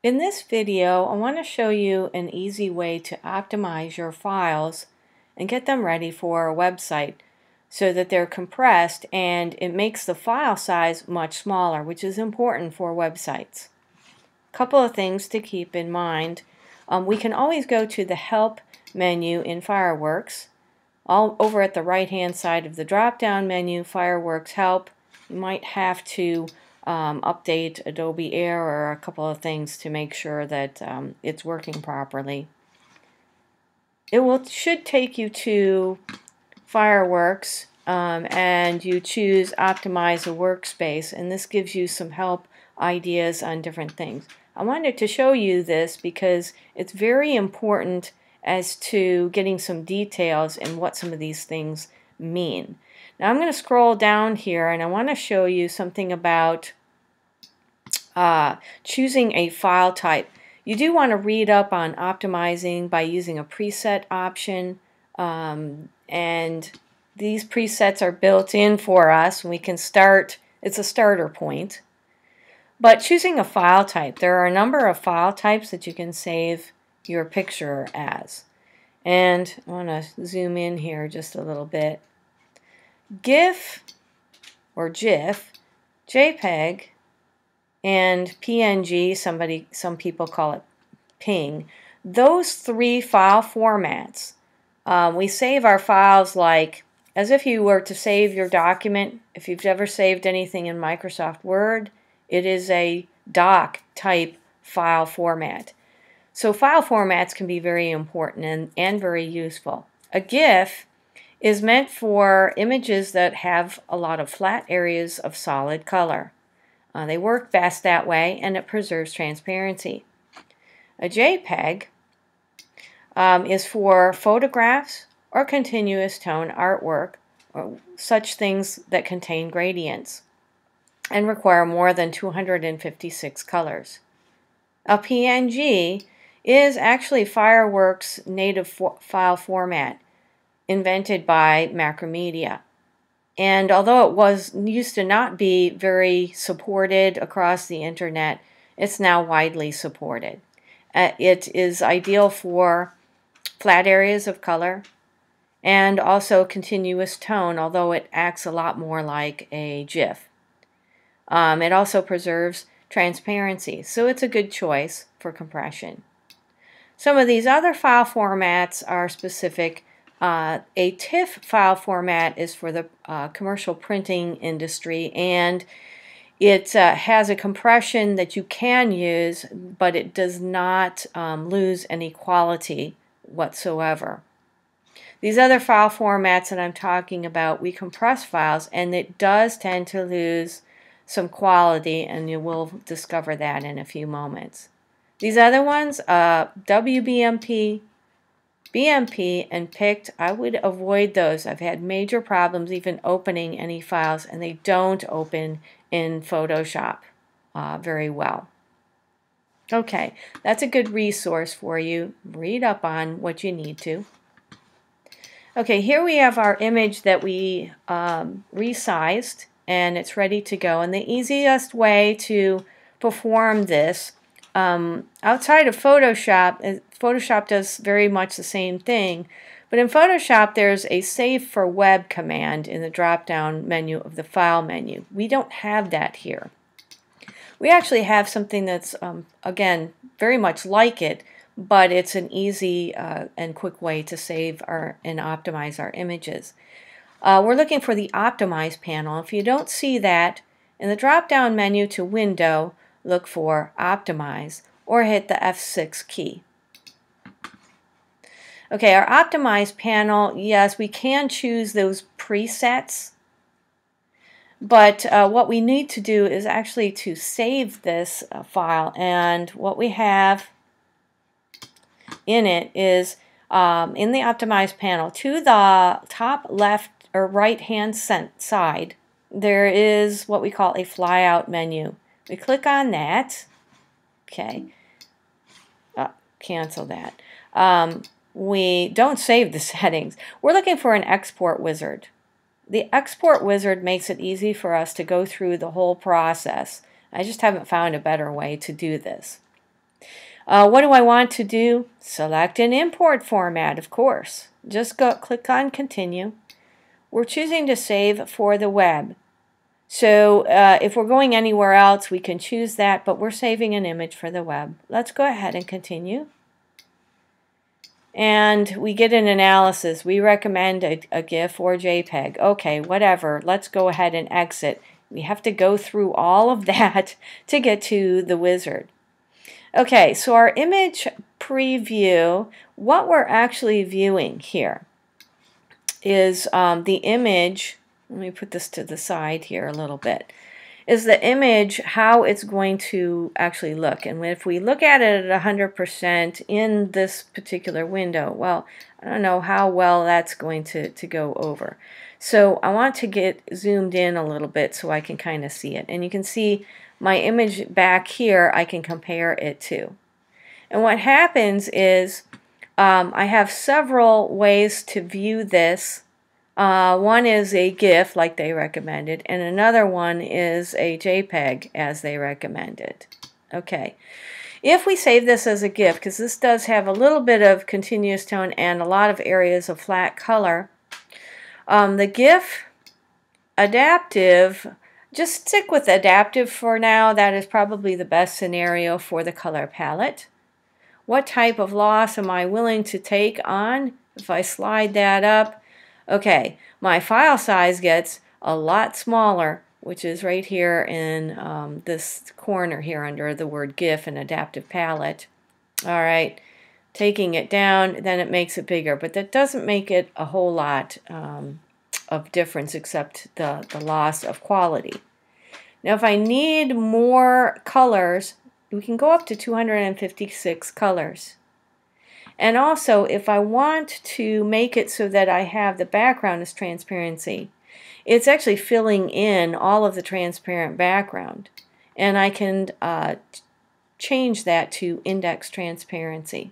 In this video, I want to show you an easy way to optimize your files and get them ready for a website so that they're compressed and it makes the file size much smaller, which is important for websites. A couple of things to keep in mind. We can always go to the Help menu in Fireworks. All over at the right hand side of the drop down menu, Fireworks Help. You might have to update Adobe Air or a couple of things to make sure that it's working properly. It should take you to Fireworks and you choose Optimize a Workspace, and this gives you some help ideas on different things. I wanted to show you this because it's very important as to getting some details and what some of these things mean. Now I'm going to scroll down here and I want to show you something about choosing a file type. You do want to read up on optimizing by using a preset option, and these presets are built in for us. We can start, it's a starter point. But choosing a file type, there are a number of file types that you can save your picture as. And I want to zoom in here just a little bit. GIF or GIF, JPEG, and PNG, some people call it PNG. Those three file formats, we save our files like as if you were to save your document. If you've ever saved anything in Microsoft Word, it is a doc type file format. So file formats can be very important and very useful. A GIF is meant for images that have a lot of flat areas of solid color. They work best that way, and it preserves transparency. A JPEG is for photographs or continuous tone artwork, or such things that contain gradients and require more than 256 colors. A PNG is actually Fireworks' native file format, invented by Macromedia. And although it used to not be very supported across the internet, it's now widely supported. It is ideal for flat areas of color and also continuous tone, although it acts a lot more like a GIF. It also preserves transparency, so it's a good choice for compression. Some of these other file formats are specific. A TIFF file format is for the commercial printing industry, and it has a compression that you can use, but it does not lose any quality whatsoever. These other file formats that I'm talking about, we compress files, and it does tend to lose some quality, and you will discover that in a few moments. These other ones, WBMP, BMP, and PICT, I would avoid those. I've had major problems even opening any files, and they don't open in Photoshop very well. Okay, that's a good resource for you. Read up on what you need to. Okay, here we have our image that we resized, and it's ready to go. And the easiest way to perform this outside of Photoshop, Photoshop does very much the same thing, but in Photoshop there's a Save for Web command in the drop-down menu of the File menu. We don't have that here. We actually have something that's, again, very much like it, but it's an easy and quick way to save and optimize our images. We're looking for the Optimize panel. If you don't see that, in the drop-down menu to Window, look for Optimize or hit the F6 key. Okay, our Optimize panel, yes, we can choose those presets, but what we need to do is actually to save this file, and what we have in it is in the Optimize panel to the top left or right hand side there is what we call a flyout menu. We click on that. Okay, cancel that. We don't save the settings. We're looking for an export wizard. The export wizard makes it easy for us to go through the whole process. I just haven't found a better way to do this. What do I want to do? Select an import format, of course. Just click on Continue. We're choosing to save for the web. So if we're going anywhere else, we can choose that, but we're saving an image for the web. Let's go ahead and continue. And we get an analysis. We recommend a GIF or JPEG. Okay, whatever. Let's go ahead and exit. We have to go through all of that to get to the wizard. Okay, so our image preview, what we're actually viewing here is the image. Let me put this to the side here a little bit. Is the image how it's going to actually look. And if we look at it at 100% in this particular window, well, I don't know how well that's going to go over. So I want to get zoomed in a little bit so I can kind of see it. And you can see my image back here I can compare it to. And what happens is I have several ways to view this. One is a GIF like they recommended, and another one is a JPEG as they recommended. Okay, if we save this as a GIF, because this does have a little bit of continuous tone and a lot of areas of flat color, the GIF adaptive, just stick with adaptive for now. That is probably the best scenario for the color palette. What type of loss am I willing to take on? If I slide that up, okay, my file size gets a lot smaller, which is right here in this corner here under the word GIF and adaptive palette. All right, taking it down, then it makes it bigger, but that doesn't make it a whole lot of difference except the loss of quality. Now if I need more colors, we can go up to 256 colors. And also, if I want to make it so that I have the background as transparency, it's actually filling in all of the transparent background. And I can change that to index transparency.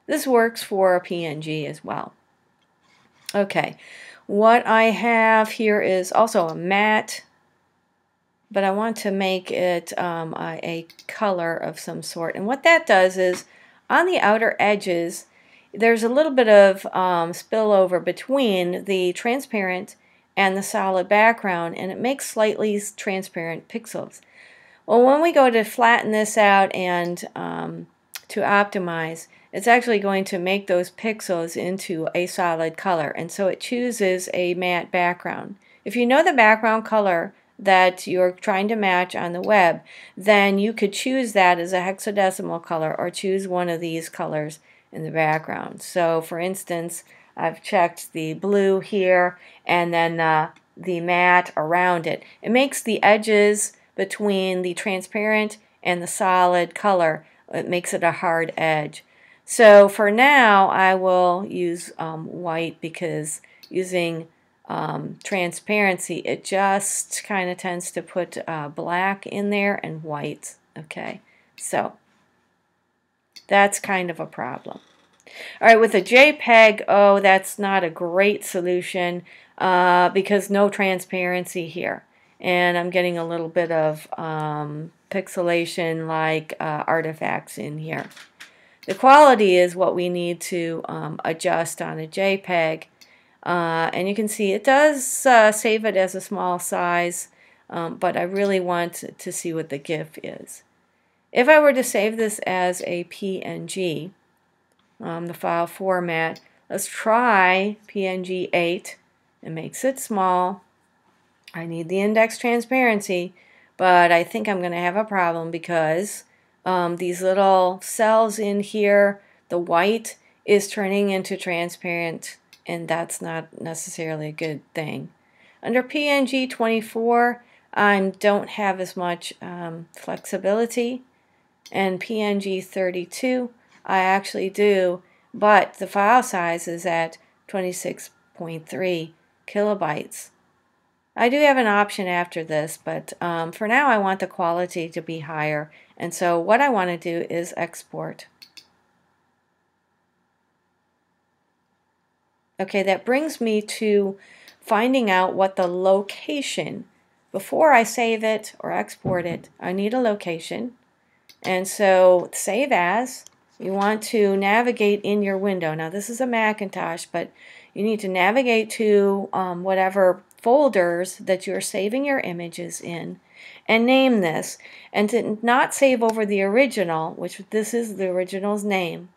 This works for a PNG as well. Okay, what I have here is also a matte, but I want to make it a color of some sort. And what that does is, on the outer edges, there's a little bit of spillover between the transparent and the solid background, and it makes slightly transparent pixels. Well, when we go to flatten this out and to optimize, it's actually going to make those pixels into a solid color, and so it chooses a matte background. If you know the background color that you're trying to match on the web, then you could choose that as a hexadecimal color or choose one of these colors in the background. So for instance, I've checked the blue here and then the matte around it. It makes the edges between the transparent and the solid color, it makes it a hard edge. So for now I will use white, because using transparency, it just kind of tends to put black in there and white. Okay, so that's kind of a problem. All right, with a JPEG, oh, that's not a great solution because no transparency here. And I'm getting a little bit of pixelation like artifacts in here. The quality is what we need to adjust on a JPEG. And you can see it does save it as a small size, but I really want to see what the GIF is. If I were to save this as a PNG, the file format, let's try PNG 8. It makes it small. I need the index transparency, but I think I'm going to have a problem because these little cells in here, the white is turning into transparent, and that's not necessarily a good thing. Under PNG 24, I don't have as much flexibility, and PNG 32, I actually do, but the file size is at 26.3 kilobytes. I do have an option after this, but for now I want the quality to be higher, and so what I want to do is export. Okay, that brings me to finding out what the location, before I save it or export it, I need a location. And so save as, you want to navigate in your window. Now this is a Macintosh, but you need to navigate to whatever folders that you're saving your images in and name this. And to not save over the original, which this is the original's name.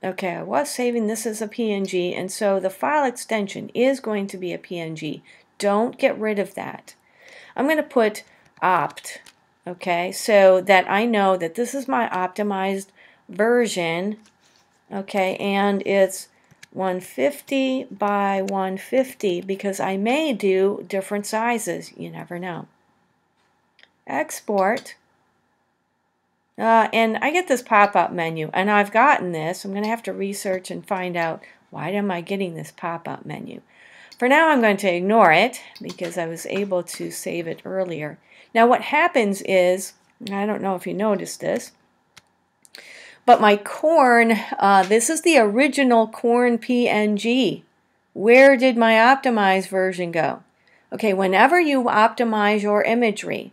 Okay, I was saving this as a PNG, and so the file extension is going to be a PNG. Don't get rid of that. I'm going to put opt, okay, so that I know that this is my optimized version, okay, and it's 150 by 150 because I may do different sizes. You never know. Export. And I get this pop-up menu, and I've gotten this. I'm going to have to research and find out why am I getting this pop-up menu. For now, I'm going to ignore it because I was able to save it earlier. Now, what happens is, I don't know if you noticed this, but my corn, this is the original corn PNG. Where did my optimized version go? Okay, whenever you optimize your imagery,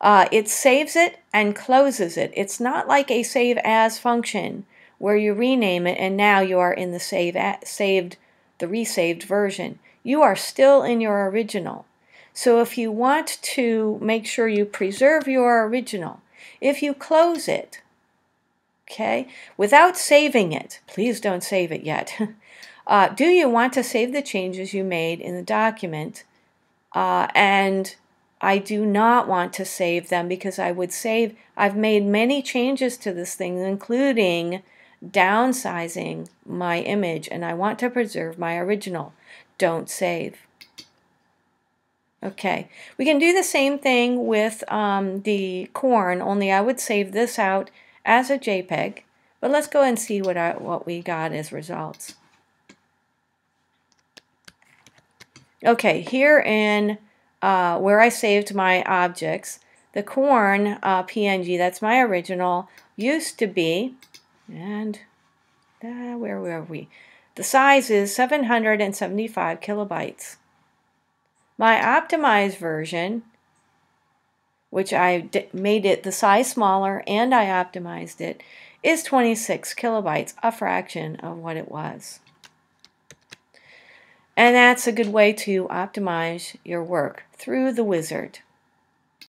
it saves it and closes it. It's not like a save as function where you rename it and now you are in the resaved version. You are still in your original. So if you want to make sure you preserve your original, if you close it, okay, without saving it, please don't save it yet. Do you want to save the changes you made in the document? And I do not want to save them because I've made many changes to this thing, including downsizing my image, and I want to preserve my original. Don't save. Okay, we can do the same thing with the corn, only I would save this out as a JPEG, but let's go and see what we got as results. Okay, here in where I saved my objects, the corn PNG, that's my original, used to be, and where were we? The size is 775 kilobytes. My optimized version, which I made it the size smaller and I optimized it, is 26 kilobytes, a fraction of what it was. And that's a good way to optimize your work through the wizard.